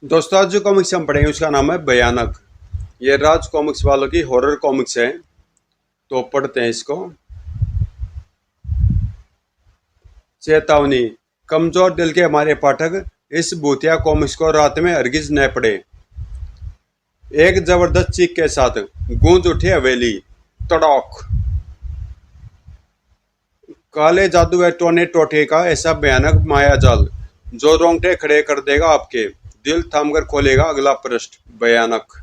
दोस्तों, आज जो कॉमिक्स हम पढ़ेंगे उसका नाम है भयानक। ये राज कॉमिक्स वालों की हॉरर कॉमिक्स है। तो पढ़ते हैं इसको। चेतावनी, कमजोर दिल के हमारे पाठक इस भूतिया कॉमिक्स को रात में हरगिज न पढ़े। एक जबरदस्त चीख के साथ गूंज उठी हवेली। तड़ाक। काले जादू है टोने टोटे का ऐसा भयानक मायाजाल जो रोंगटे खड़े कर देगा आपके। दिल थामकर खोलेगा अगला पृष्ठ। भयानक।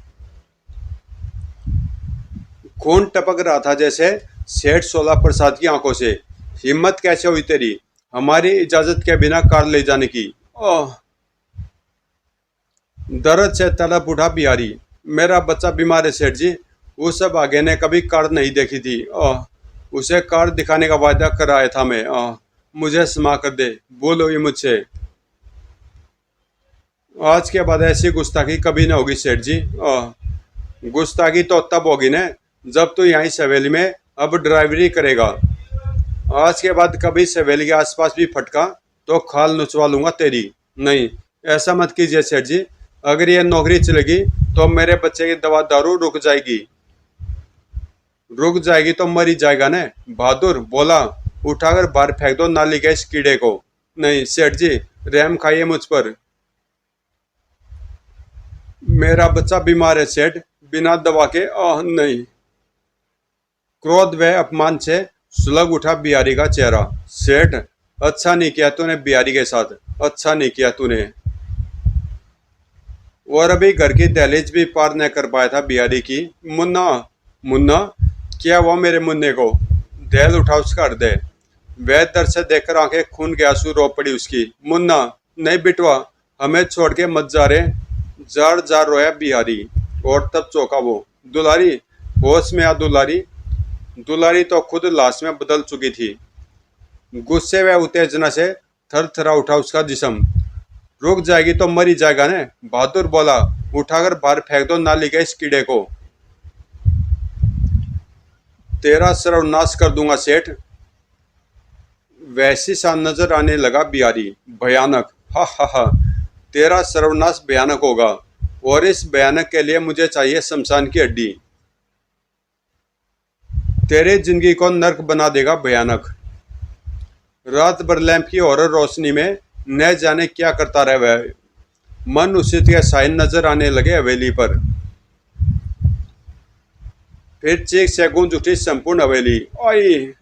खून टपक रहा था जैसे सेठ सोलह प्रसाद की आंखों से। हिम्मत कैसे हुई तेरी हमारी इजाजत के बिना कार ले जाने की। ओह! दर्द से तड़प उठा बिहारी। मेरा बच्चा बीमार है सेठ जी। उस सब आगे ने कभी कार नहीं देखी थी। ओह! उसे कार दिखाने का वादा कराया था मैं। ओह! मुझे क्षमा कर दे, भूल हुई मुझसे। आज के बाद ऐसी गुस्ताखी कभी ना होगी सेठ जी। ओह! गुस्ताखी तो तब होगी ना जब तू यहीं सवेली में अब ड्राइवरी करेगा। आज के बाद कभी सवेली के आसपास भी फटका तो खाल नुचवा लूंगा तेरी। नहीं, ऐसा मत कीजिए सेठ जी। अगर ये नौकरी चलेगी तो मेरे बच्चे की दवा दारू रुक जाएगी तो मर ही जाएगा ना। बहादुर बोला, उठाकर बाहर फेंक दो नाली के इस कीड़े को। नहीं सेठ जी, रहम खाइए मुझ पर। मेरा बच्चा बीमार है सेठ, बिना दवा के। आह नहीं। क्रोध व अपमान से सुलग उठा बिहारी का चेहरा। सेठ, अच्छा नहीं किया तूने बिहारी के साथ, अच्छा नहीं किया तूने। और अभी घर की दहलीज भी पार न कर पाया था बिहारी की। मुन्ना, मुन्ना, क्या हुआ मेरे मुन्ने को। दहल उठा उसका हृदय। वह दर्द से देखकर आंखें खून के आंसू रो पड़ी उसकी। मुन्ना, नहीं बिटवा, हमें छोड़ के मत जा रहे। जार जार रोया बिहारी। और तब चौंका वो। दुलारी, होश में आ दुलारी। दुलारी तो खुद लाश में बदल चुकी थी। गुस्से व उत्तेजना से थर थरा उठा उसका जिस्म। रुक जाएगी तो मर ही जाएगा ना। बहादुर बोला, उठाकर बाहर फेंक दो नाली के इस कीड़े को। तेरा सर्वनाश कर दूंगा सेठ। वैसी सा नजर आने लगा बिहारी। भयानक। हा हा हा। तेरा सर्वनाश भयानक होगा और इस भयानक के लिए मुझे चाहिए शमशान की हड्डी। तेरे जिंदगी को नर्क बना देगा भयानक। रात भर लैंप की और रोशनी में न जाने क्या करता रह वह। मन उसी के साइन नजर आने लगे हवेली पर। फिर चीख से गूंज उठी संपूर्ण हवेली। ओई!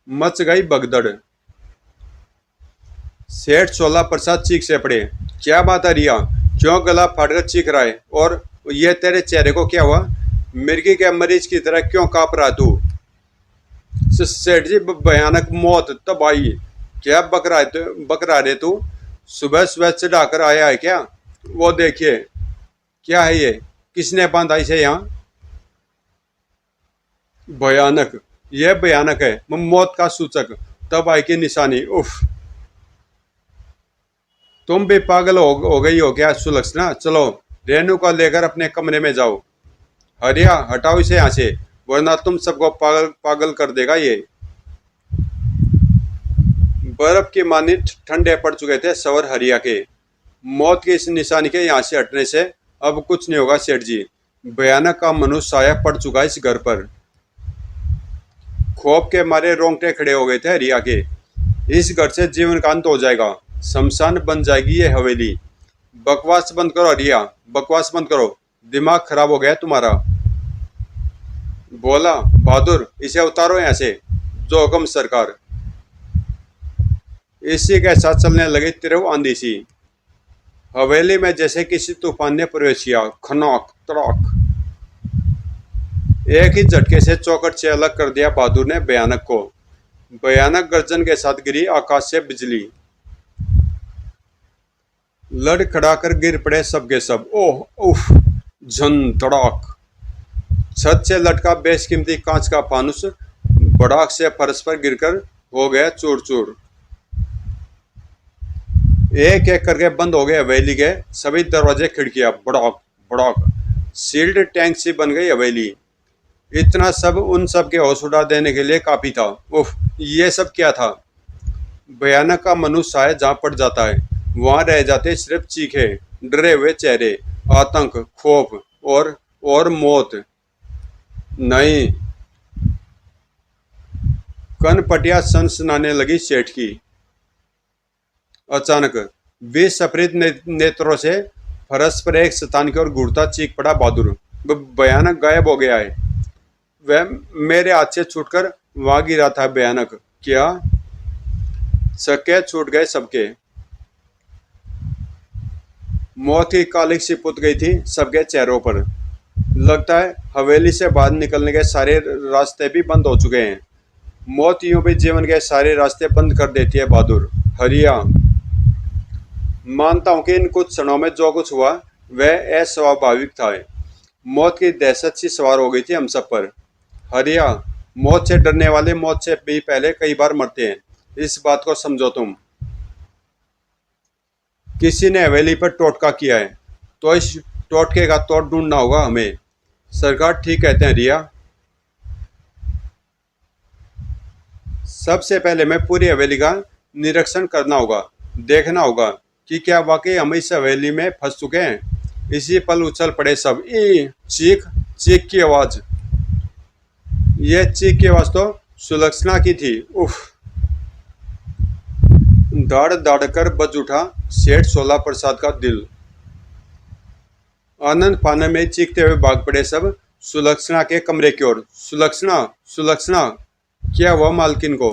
मच गई भगदड़। सेठ सोलह प्रसाद चीख से पड़े। क्या बात है रिया, क्यों गला फाड़कर चीख रहा है। और ये तेरे चेहरे को क्या हुआ। मिर्गी के मरीज की तरह क्यों कांप रहा तू। सेठ जी, भयानक मौत तब आई। क्या बक रहा रे तू। सुबह सुबह चढ़ाकर आया है क्या। वो देखिए, क्या है ये, किसने बांधा इसे यहाँ। भयानक, यह भयानक है, मौत का सूचक, तब आई की निशानी। उफ! तुम भी पागल हो गई हो क्या सुलक्षणा। चलो रेनू को लेकर अपने कमरे में जाओ। हरिया, हटाओ इसे यहाँ से, वरना तुम सबको पागल पागल कर देगा ये। बर्फ की मानी ठंडे पड़ चुके थे सवर हरिया के। मौत की इस निशानी के यहाँ से हटने से अब कुछ नहीं होगा सेठ जी। भयानक का मनुष्य साया पड़ चुका इस घर पर। खौफ के मारे रोंगटे खड़े हो गए थे हरिया के। इस घर से जीवन का अंत हो जाएगा, शमशान बन जाएगी ये हवेली। बकवास बंद करो हरिया, बकवास बंद करो, दिमाग खराब हो गया तुम्हारा। बोला, बहादुर इसे उतारो यहाँ से। जो हुक्म सरकार। इसी के साथ चलने लगी तिरव आंधी सी। हवेली में जैसे किसी तूफान ने प्रवेश किया। खनौक तड़ाक। एक ही झटके से चौखट से अलग कर दिया बहादुर ने भयानक को। भयानक गर्जन के साथ गिरी आकाश से बिजली। लड़खड़ाकर गिर पड़े सबके सब। ओह! उफ! झन तड़ाक। छत से लटका बेशकीमती कांच का फानुस बड़ाक से फर्श पर गिरकर हो गया चूर चूर। एक एक करके बंद हो गए हवेली के सभी दरवाजे खिड़कियां। बड़ाक बड़ाक। सील्ड टैंक सी बन गई हवेली। इतना सब उन सब के होश उड़ा देने के लिए काफी था। उफ! ये सब क्या था। भयानक का मनुष्य साया जहाँ पड़ जाता है वहां रह जाते सिर्फ चीखे। डरे हुए चेहरे, आतंक, खौफ और मौत। नहीं। कनपटिया सनसनाने लगी सेठ की। अचानक वे सफेद नेत्रों से फरस पर एक शैतान की ओर घूरता चीख पड़ा बहादुर। भयानक गायब हो गया है। वह मेरे हाथ से छूटकर वहां गिरा था। भयानक क्या? सके छूट गए सबके। मौत की कालिक सी पुत गई थी सबके चेहरों पर। लगता है हवेली से बाहर निकलने के सारे रास्ते भी बंद हो चुके हैं। मौत यूं भी जीवन के सारे रास्ते बंद कर देती है बहादुर। हरिया, मानता हूं कि इन कुछ क्षणों में जो कुछ हुआ वह अस्वाभाविक था। मौत की दहशत सी सवार हो गई थी हम सब पर। हरिया, मौत से डरने वाले मौत से भी पहले कई बार मरते हैं। इस बात को समझो तुम। किसी ने हवेली पर टोटका किया है तो इस टोटके का तोड़ ढूंढना होगा हमें। सरकार ठीक कहते हैं रिया। सबसे पहले मैं पूरी हवेली का निरीक्षण करना होगा। देखना होगा कि क्या वाकई हम इस हवेली में फंस चुके हैं। इसी पल उछल पड़े सब। ई चीख, चीख की आवाज। यह चीख की आवाज तो सुलक्षणा की थी। उफ। दाड़ दाड़ कर बज उठा सेठ सोला प्रसाद का दिल। आनंद फानन में चीखते हुए भाग पड़े सब सुलक्षणा के कमरे की ओर। सुलक्षणा, सुलक्षणा, क्या हुआ मालकिन को?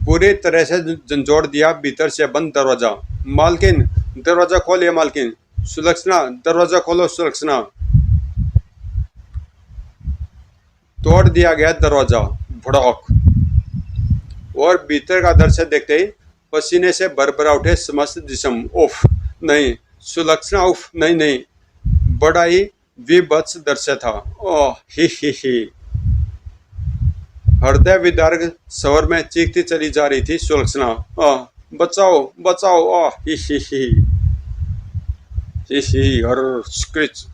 बुरी तरह से झंझोड़ दिया भीतर से बंद दरवाजा। मालकिन, दरवाजा खोलिए मालकिन। सुलक्षणा, दरवाजा खोलो सुलक्षणा। तोड़ दिया गया दरवाजा। भड़क। और भीतर का दृश्य देखते ही पसीने से भरभरा उठे समस्त जिस्म। उफ नहीं सुलक्षणा, उफ नहीं नहीं। बड़ा ही विभत्स दृश्य था। ओह ही। हृदय विदारक स्वर में चीखती चली जा रही थी सुलक्षणा। बचाओ बचाओ। हर स्क्रिच।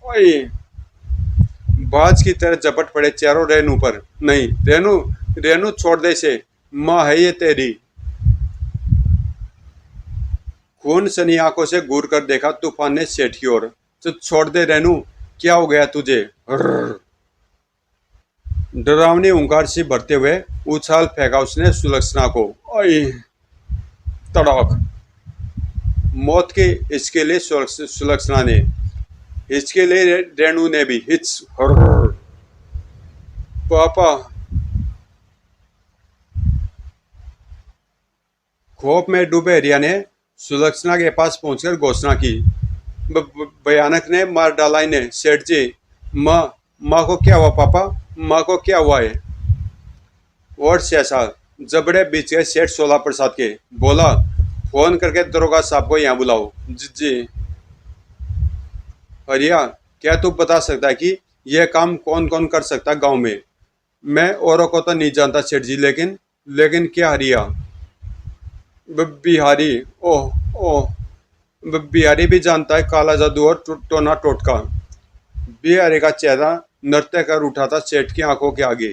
बाज की तरह झपट पड़े चारों रेनू पर। नहीं रेनू, रेनू छोड़ दे इसे। माँ है ये तेरी। खून सनी आंखों से घूर कर देखा तूफान ने सेठ की ओर। तो छोड़ दे रेनू, क्या हो गया तुझे? डरावनी हुंकार सी भरते हुए उछाल फेंका उसने सुलक्षणा को। आई तड़ाक। मौत की इसके लिए सुलक्षणा ने, इसके लिए रेणु ने भी। हिच। पापा। खौफ में डूबे हरिया ने सुलक्षणा के पास पहुंचकर घोषणा की। भयानक ने मार डाला इन्हें सेठ जी। माँ, माँ को क्या हुआ पापा? माँ को क्या हुआ है? और सहसा जबड़े बीच गए सेठ सोला प्रसाद के। बोला, फोन करके दरोगा साहब को यहाँ बुलाओ। जी। हरिया, क्या तू बता सकता है कि यह काम कौन कौन कर सकता है गांव में? मैं औरों को तो नहीं जानता सेठ जी, लेकिन क्या हरिया? बिहारी। ओह ओह। बिहारी भी जानता है काला जादू और टोना टोटका। बिहारी का चेहरा नृत्य कर उठा था सेठ की आंखों के आगे।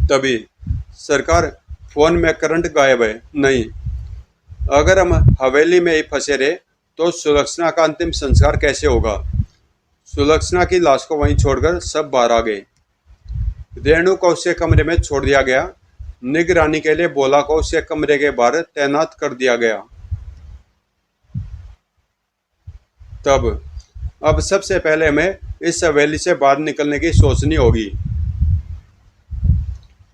तभी, सरकार, फोन में करंट गायब है। नहीं, अगर हम हवेली में ही फंसे रहे तो सुलक्षणा का अंतिम संस्कार कैसे होगा? सुलक्षणा की लाश को वहीं छोड़कर सब बाहर आ गए। रेणु को उसके कमरे में छोड़ दिया गया। निगरानी के लिए बोला को उसके कमरे के बाहर तैनात कर दिया गया। तब अब सबसे पहले हमें इस हवेली से बाहर निकलने की सोचनी होगी।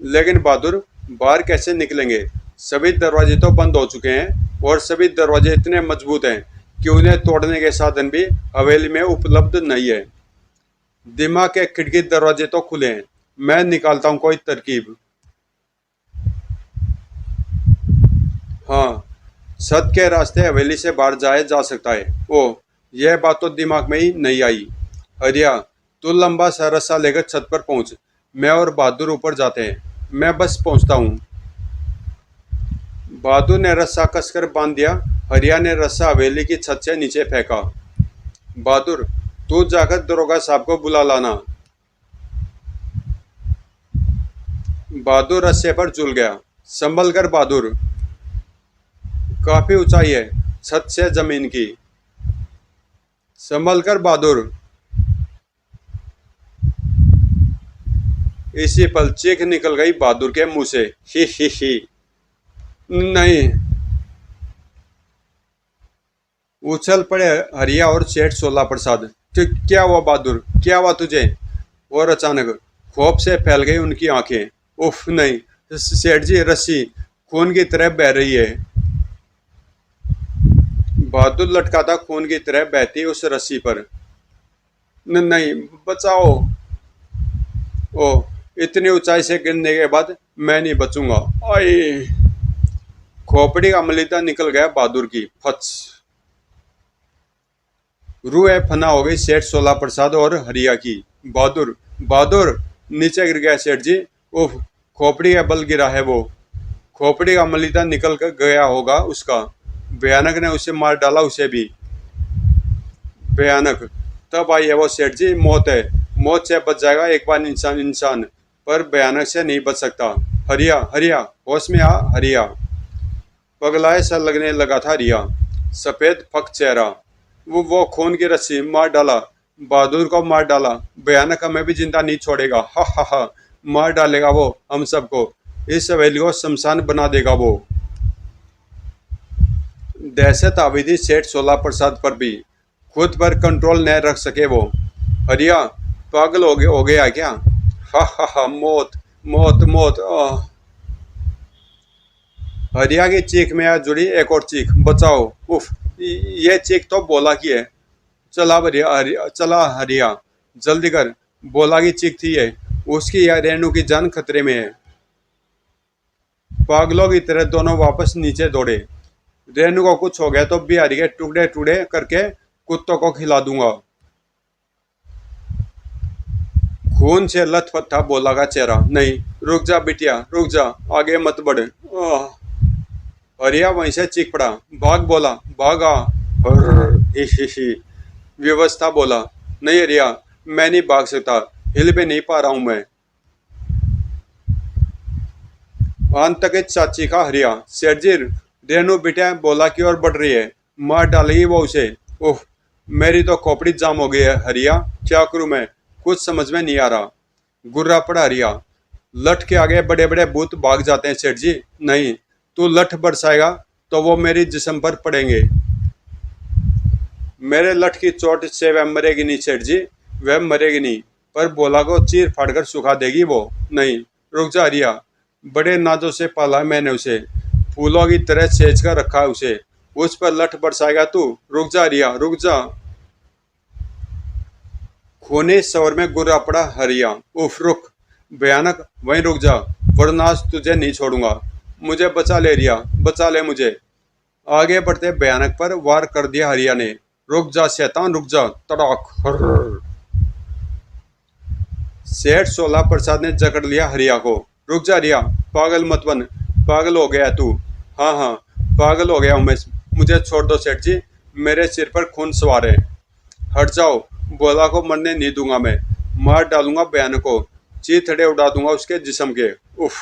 लेकिन बहादुर, बाहर कैसे निकलेंगे? सभी दरवाजे तो बंद हो चुके हैं और सभी दरवाजे इतने मजबूत हैं कि उन्हें तोड़ने के साधन भी हवेली में उपलब्ध नहीं है। दिमाग के खिड़की दरवाजे तो खुले हैं। मैं निकालता हूँ कोई तरकीब। हाँ, छत के रास्ते हवेली से बाहर जाया जा सकता है। ओह, यह बात तो दिमाग में ही नहीं आई। हरिया, तू लंबा सा रस्सा लेकर छत पर पहुंच। मैं और बहादुर ऊपर जाते हैं। मैं बस पहुंचता हूँ। बहादुर ने रस्सा कसकर बांध दिया। हरिया ने रस्सा हवेली की छत से नीचे फेंका। बहादुर, तू जाकर दरोगा साहब को बुला लाना। बहादुर रस्से पर झूल गया। संभल कर बहादुर, काफी ऊंचाई है। छत से जमीन की। संभल कर बहादुर। इसी पल चीख निकल गई बहादुर के मुंह से, ही। नहीं। उछल पड़े हरिया और सेठ सोला प्रसाद। क्या हुआ बहादुर, क्या हुआ तुझे? और अचानक खौफ से फैल गई उनकी आंखें। उफ नहीं, सेठ जी रस्सी खून की तरह बह रही है। बहादुर लटका था खून की तरह बहती उस रस्सी पर। नहीं, बचाओ। ओ, इतनी ऊंचाई से गिरने के बाद मैं नहीं बचूंगा। आई। खोपड़ी का मलिदा निकल गया बहादुर की, फच। रूह फना हो गई सेठ सोला प्रसाद और हरिया की। बहादुर, बहादुर। नीचे गिर गया सेठ जी। उफ, खोपड़ी का बल गिरा है वो। खोपड़ी का मलिदा निकल कर गया होगा उसका। भयानक ने उसे मार डाला, उसे भी। भयानक। तब आई है वो सेठ जी, मौत है। मौत से बच जाएगा एक बार इंसान, इंसान पर भयानक से नहीं बच सकता। हरिया, हरिया, होश में आ हरिया। पगलाए सा लगने लगा था हरिया। सफेद फक चेहरा। वो खून की रस्सी मार डाला, बहादुर को मार डाला। भयानक हमें भी जिंदा नहीं छोड़ेगा, हा हा हा। मार डालेगा वो हम सबको। इस हवेली को शमशान बना देगा वो। दहशत आवी थी सेठ सोला प्रसाद पर भी। खुद पर कंट्रोल न रख सके वो। हरिया, पागल हो गया क्या? हा हा हा, मौत, मौत, मौत। हरिया की चीख में आ जुड़ी एक और चीख, बचाओ। उफ, ये चीख तो बोला की है। चला हरिया, चला हरिया, जल्दी कर। बोला की चीख थी ये। उसकी या रेणु की जान खतरे में है। पागलों की तरह दोनों वापस नीचे दौड़े। रेणु को कुछ हो गया तो बिहारी के टुकड़े टुकड़े करके कुत्तों को खिला दूंगा। खून से लथपथ था बोला का चेहरा। नहीं, रुक जा बिटिया, रुक जा, आगे मत बढ़। हरिया वहीं से चीख पड़ा, भाग बोला, भागा। ही। व्यवस्था बोला, नहीं हरिया, मैं नहीं भाग सकता, हिल भी नहीं पा रहा हूं मैं। आंतकित चाची का हरिया, सेठ जी रेणु बिटिया बोला की ओर बढ़ रही है, मार डालेगी वो उसे। ओह, मेरी तो खोपड़ी जाम हो गई है हरिया, क्या करूं मैं, कुछ समझ में नहीं आ रहा। गुर्रा पड़ा हरिया। लठ के आगे बड़े बड़े भूत भाग जाते हैं सेठ जी। नहीं, तू लठ बरसाएगा तो वो मेरी जिस्म पर पड़ेंगे। मेरे लठ की चोट से वह मरेगी नहीं सेठ जी, वह मरेगी नहीं, पर बोला को चीर फाड़ कर सुखा देगी वो। नहीं, रुक जा हरिया, बड़े नाजों से पाला है मैंने उसे, फूलों की तरह सेज कर रखा है उसे, उस पर लठ बरसाएगा तू? रुक जा हरिया, रुक जा। खूनी शवर में गुर्रा पड़ा हरिया। उफ, रुक, भयानक, वहीं रुक जा, वरना आज तुझे नहीं छोड़ूंगा। मुझे बचा ले हरिया, बचा ले मुझे। आगे बढ़ते भयानक पर वार कर दिया हरिया ने। रुक जा शैतान, रुक जा। तड़ाक, हर्र। सेठ सोला प्रसाद ने जकड़ लिया हरिया को। रुक जा हरिया, पागल मत बन, पागल हो गया तू। हाँ हाँ, पागल हो गया हूं मैं, मुझे छोड़ दो सेठ जी, मेरे सिर पर खून सवार है। हट जाओ, बोला को मरने नहीं दूंगा मैं, मार डालूंगा बयान को, चीथड़े उड़ा दूंगा उसके जिस्म के। उफ।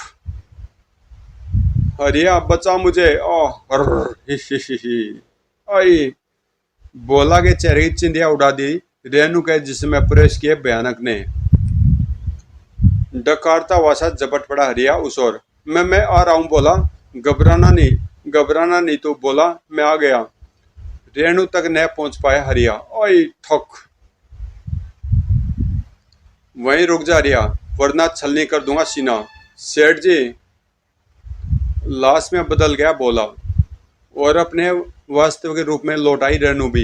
हरिया बचा मुझे। ही। आई। बोला के चेहरे की चिंदिया उड़ा दी रेणु के जिस्म में प्रवेश किए भयानक ने। डकारता वासा झपट पड़ा हरिया उस ओर। मैं आ रहा हूं बोला, घबराना नहीं, घबराना नहीं तू, बोला मैं आ गया। रेणु तक न पहुंच पाया हरिया। ओए ठक। वहीं रुक जा हरिया, वरना छलनी कर दूंगा सीना। सेठ जी लाश में बदल गया बोला, और अपने वास्तविक रूप में लौट आई रेणु भी।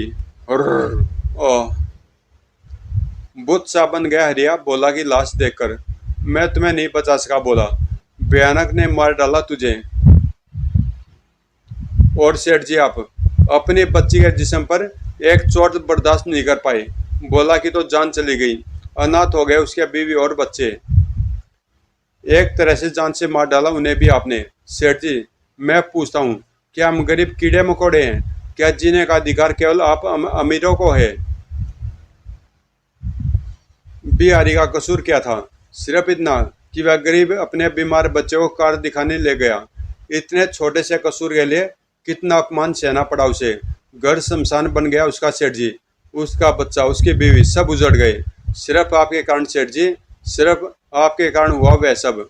बुत सा बन गया हरिया बोला की लाश देखकर। मैं तुम्हें नहीं बचा सका बोला, भयानक ने मार डाला तुझे। और सेठ जी आप अपनी बच्ची के जिस्म पर एक चोट बर्दाश्त नहीं कर पाए, बोला कि तो जान चली गई, अनाथ हो गए उसके बीवी और बच्चे। एक तरह से जान से मार डाला उन्हें भी आपने। सेठ जी मैं पूछता हूँ, क्या हम गरीब कीड़े मकोड़े हैं? क्या जीने का अधिकार केवल आप अमीरों को है? बिहारी का कसूर क्या था? सिर्फ इतना कि वह गरीब अपने बीमार बच्चे को कार दिखाने ले गया। इतने छोटे से कसूर के लिए कितना अपमान सहना पड़ा उसे। घर शमशान बन गया उसका सेठ जी, उसका बच्चा, उसकी बीवी सब उजड़ गए। सिर्फ आपके कारण सेठ जी, सिर्फ आपके कारण हुआ वह सब।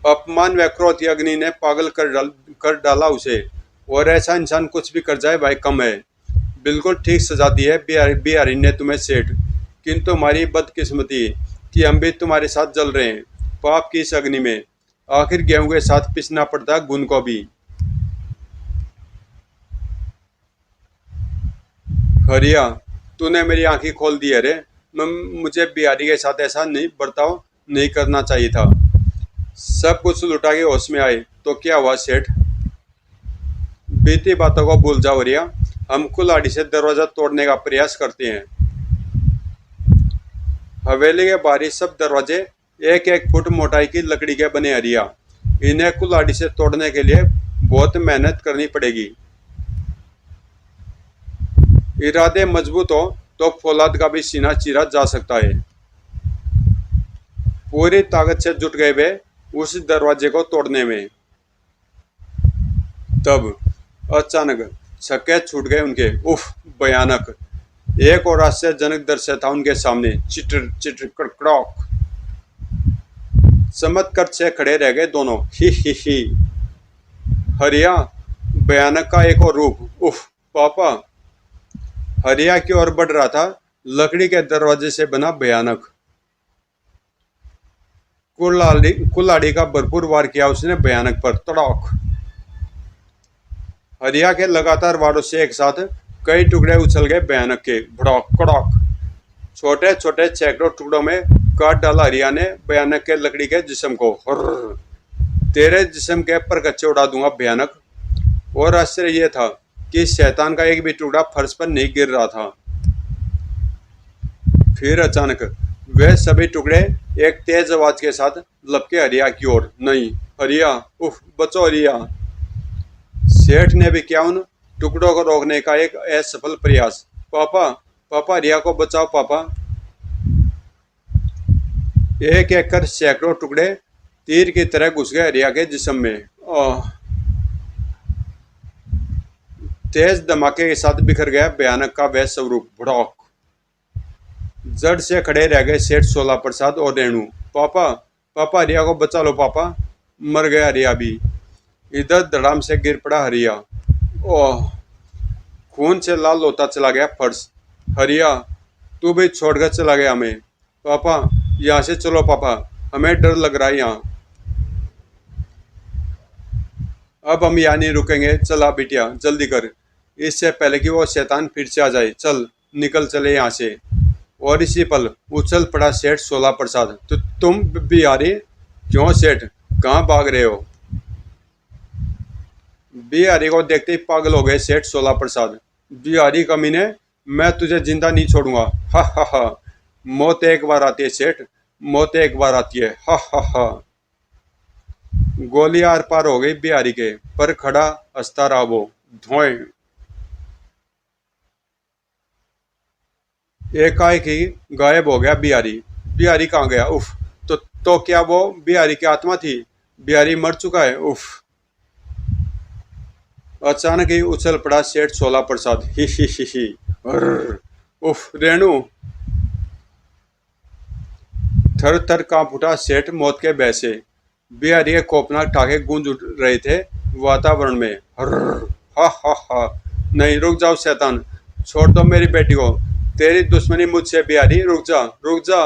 अपमान व क्रोध की अग्नि ने पागल कर डाला उसे। और ऐसा इंसान कुछ भी कर जाए भाई कम है। बिल्कुल ठीक सजा दी है बिहारी ने तुम्हें सेठ, किंतु हमारी बदकिस्मती कि हम भी तुम्हारे साथ जल रहे हैं पाप की इस अग्नि में। आखिर गेहूं के साथ पिसना पड़ता गुन को भी। हरिया, तूने मेरी आंखें खोल दी है रे। मुझे बिहारी के साथ ऐसा नहीं बर्ताव नहीं करना चाहिए था। सब कुछ लुटा के होश में आए तो क्या हुआ सेठ? बीती बातों को भूल जाओ रिया। हम कुल्हाड़ी से दरवाजा तोड़ने का प्रयास करते हैं। हवेली के बाहरी सब दरवाजे 1-1 फुट मोटाई की लकड़ी के बने हरिया। इन्हें कुल्हाड़ी से तोड़ने के लिए बहुत मेहनत करनी पड़ेगी। इरादे मजबूत हो तो फौलाद का भी सीना चीरा जा सकता है। पूरी ताकत से जुट गए वे उस दरवाजे को तोड़ने में। तब अचानक छक्के छूट गए उनके। उफ, भयानक! एक और आश्चर्यजनक दृश्य था उनके सामने। चिटर चिटर कड़कड़ाक। चमत्कार से खड़े रह गए दोनों। ही। हरिया, भयानक का एक और रूप। उफ पापा! हरिया की ओर बढ़ रहा था लकड़ी के दरवाजे से बना भयानक। कुल्हाड़ी का भरपूर वार किया उसने भयानक पर। तड़ाक! हरिया के लगातार वारों से एक साथ कई टुकड़े उछल गए भयानक के। भड़ाक कड़ाक! छोटे छोटे सैकड़ों टुकड़ों में काट डाला हरिया ने भयानक के लकड़ी के जिस्म को। तेरे जिस्म के पर कच्चे उड़ा दूंगा भयानक। और आश्चर्य यह था कि शैतान का एक भी टुकड़ा फर्श पर नहीं गिर रहा था। फिर अचानक वे सभी टुकड़े एक तेज आवाज के साथ लपके हरिया की ओर। नहीं हरिया! उफ, बचो हरिया! सेठ ने भी किया उन टुकड़ों को रोकने का एक असफल प्रयास। पापा पापा, हरिया को बचाओ पापा! एक एक कर सैकड़ों टुकड़े तीर की तरह घुस गए हरिया के जिस्म में। तेज धमाके के साथ बिखर गया भयानक का वह स्वरूप। भड़ाक! जड़ से खड़े रह गए सेठ सोला प्रसाद और रेणु। पापा पापा, हरिया को बचा लो पापा! मर गया हरिया भी। इधर धड़ाम से गिर पड़ा हरिया। ओह! खून से लाल होता चला गया फर्श। हरिया, तू भी छोड़कर चला गया हमें। पापा यहाँ से चलो पापा, हमें डर लग रहा है यहाँ। अब हम यहाँ नहीं रुकेंगे। चला बिटिया, जल्दी कर, इससे पहले कि वो शैतान फिर से आ जाए। चल निकल चले यहाँ से। और इसी पल उछल पड़ा सेठ सोला प्रसाद। तो तुम बिहारी? क्यों सेठ, कहाँ भाग रहे हो? बिहारी को देखते ही पागल हो गए सेठ सोला प्रसाद। बिहारी कमीने, मैं तुझे जिंदा नहीं छोड़ूंगा। हा। मौत एक बार आती है सेठ, मौत एक बार आती है। हा। गोली आर पार हो गई बिहारी के, पर खड़ा हंसता रहा वो। धोए! एकाएक ही गायब हो गया बिहारी। बिहारी कहाँ गया? उफ! तो क्या वो बिहारी की आत्मा थी? बिहारी मर चुका है? उफ! अचानक ही उछल पड़ा सेठ सोला प्रसाद। ही। अर्र! उफ! रेणु! थर थर कांप उठा सेठ मौत के भय से। बिहारी के खौफनाक टाके गूंज उठ रहे थे वातावरण में। अर्र! हा। नहीं, रुक जाओ शैतान, छोड़ दो मेरी बेटी को। तेरी दुश्मनी मुझसे बिहारी, रुक जा।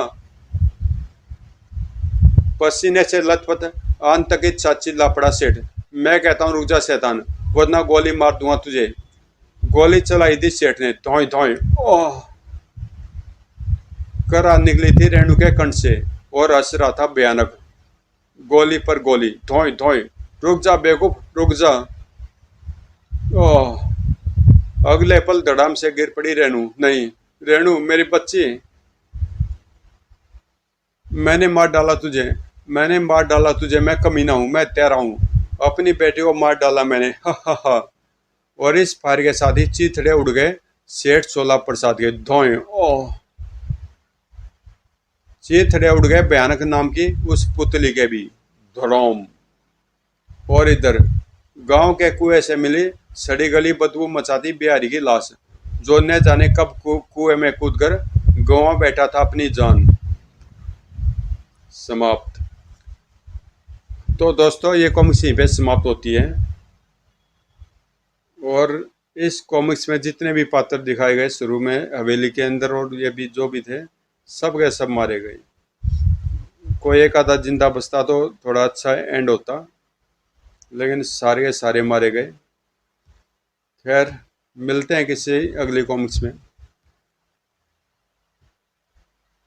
पसीने से लथपथ आंतकित सा चिल्ला पड़ा सेठ। मैं कहता हूँ रुक जा शैतान, वरना गोली मार दूंगा तुझे। गोली चलाई थी सेठ ने। धोए! ओह! करा निकली थी रेणु के कंठ से और हंस रहा था भयानक। गोली पर गोली। धोए! रुक जा बेवकूफ, रुक जा। ओह! अगले पल धड़ाम से गिर पड़ी रेणु। नहीं रेणु, मेरी बच्ची! मैंने मार डाला तुझे। मैं कमीना हूँ, मैं तेरा हूँ। अपनी बेटी को मार डाला मैंने। हा। और इस फायर के साथ ही चीथड़े उड़ गए सेठ सोला प्रसाद के। धोए! ओह! चीथड़े उड़ गए भयानक नाम की उस पुतली के भी। धड़ोम! और इधर गांव के कुएं से मिली सड़ी गली बदबू मचाती बिहारी की लाश, जो न जाने कब कुएं में कूदकर गंवा बैठा था अपनी जान। समाप्त। तो दोस्तों ये कॉमिक्स यहीं पे समाप्त होती है। और इस कॉमिक्स में जितने भी पात्र दिखाए गए शुरू में हवेली के अंदर, और ये भी जो भी थे, सब के सब मारे गए। कोई एक आधा जिंदा बचता तो थोड़ा अच्छा एंड होता, लेकिन सारे के सारे मारे गए। खैर, मिलते हैं किसी अगली कॉमिक्स में।